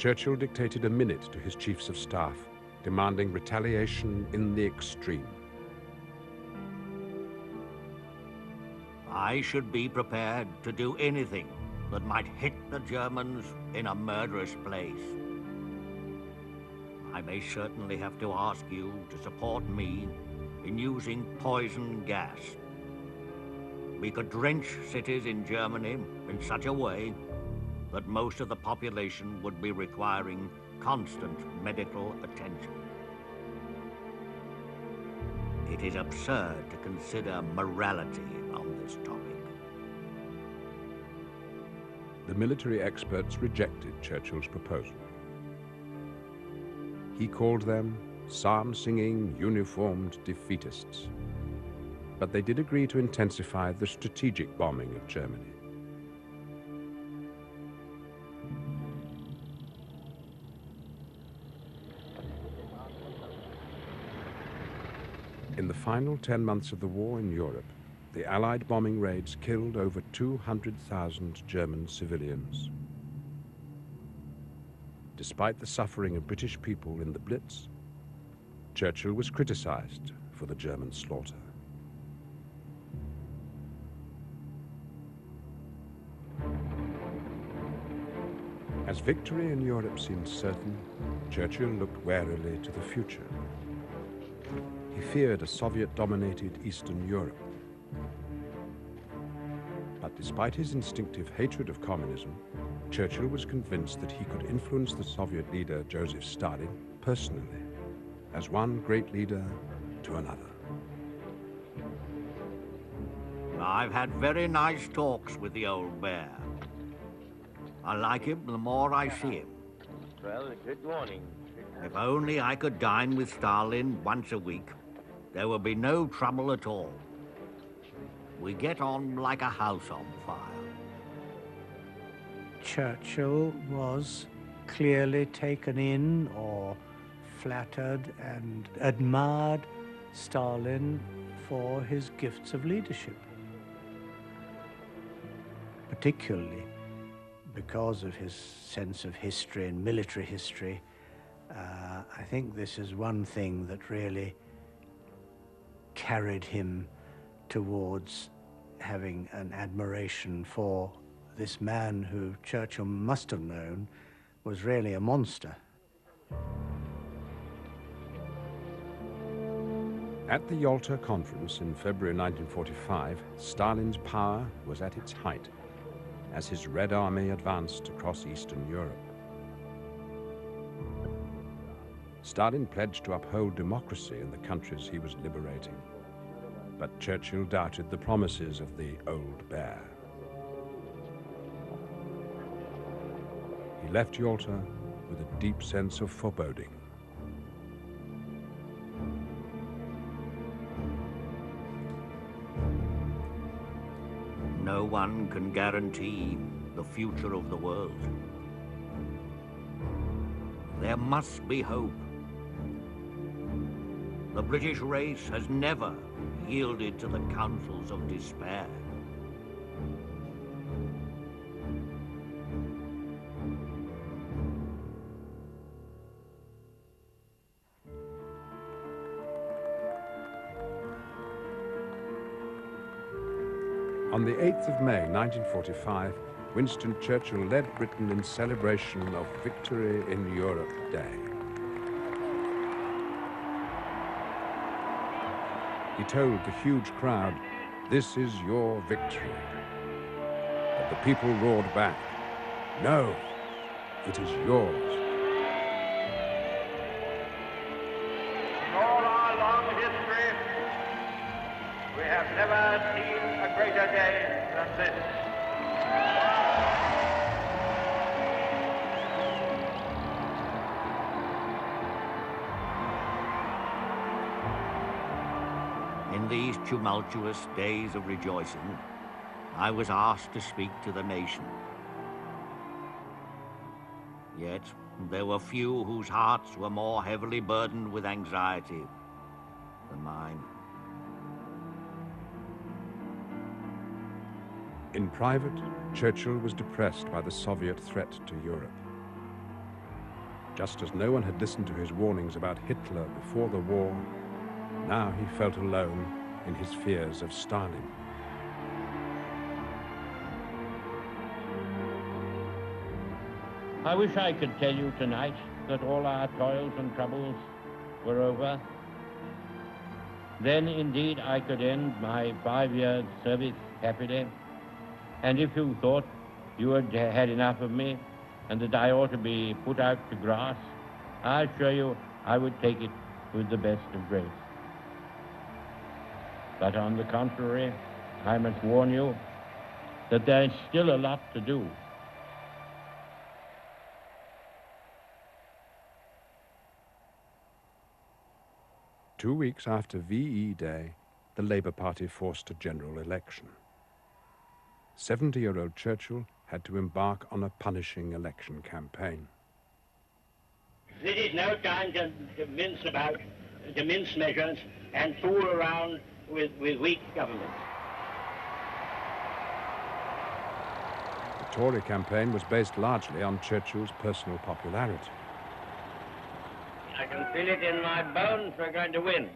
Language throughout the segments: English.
Churchill dictated a minute to his chiefs of staff, demanding retaliation in the extreme. I should be prepared to do anything that might hit the Germans in a murderous place. I may certainly have to ask you to support me in using poison gas. We could drench cities in Germany in such a way that most of the population would be requiring constant medical attention. It is absurd to consider morality on this topic. The military experts rejected Churchill's proposal. He called them psalm-singing, uniformed defeatists. But they did agree to intensify the strategic bombing of Germany. In the final 10 months of the war in Europe, the Allied bombing raids killed over 200,000 German civilians. Despite the suffering of British people in the Blitz, Churchill was criticized for the German slaughter. As victory in Europe seemed certain, Churchill looked warily to the future. He feared a Soviet-dominated Eastern Europe. But despite his instinctive hatred of communism, Churchill was convinced that he could influence the Soviet leader Joseph Stalin personally, as one great leader to another. I've had very nice talks with the old bear. I like him the more I see him. Well, good morning. If only I could dine with Stalin once a week, there would be no trouble at all. We get on like a house on fire. Churchill was clearly taken in or flattered and admired Stalin for his gifts of leadership, particularly because of his sense of history and military history. I think this is one thing that really carried him towards having an admiration for this man who Churchill must have known was really a monster. At the Yalta Conference in February 1945, Stalin's power was at its height as his Red Army advanced across Eastern Europe. Stalin pledged to uphold democracy in the countries he was liberating, but Churchill doubted the promises of the old bear. He left Yalta with a deep sense of foreboding. No one can guarantee the future of the world. There must be hope. The British race has never yielded to the counsels of despair. On the 8th of May 1945, Winston Churchill led Britain in celebration of Victory in Europe Day. He told the huge crowd, "This is your victory." But the people roared back, "No, it is yours." In all our long history, we have never seen a greater day than this. In these tumultuous days of rejoicing, I was asked to speak to the nation. Yet, there were few whose hearts were more heavily burdened with anxiety than mine. In private, Churchill was depressed by the Soviet threat to Europe. Just as no one had listened to his warnings about Hitler before the war, now he felt alone in his fears of Stalin. I wish I could tell you tonight that all our toils and troubles were over. Then indeed I could end my 5 years' service happily. And if you thought you had had enough of me and that I ought to be put out to grass, I assure you I would take it with the best of grace. But on the contrary, I must warn you that there is still a lot to do. Two weeks after VE Day, the Labour Party forced a general election. 70-year-old Churchill had to embark on a punishing election campaign. This is no time to mince measures and fool around with weak governments. The Tory campaign was based largely on Churchill's personal popularity. I can feel it in my bones we're going to win.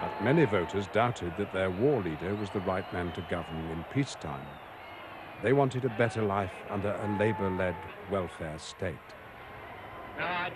But many voters doubted that their war leader was the right man to govern in peacetime. They wanted a better life under a Labour-led welfare state. Now,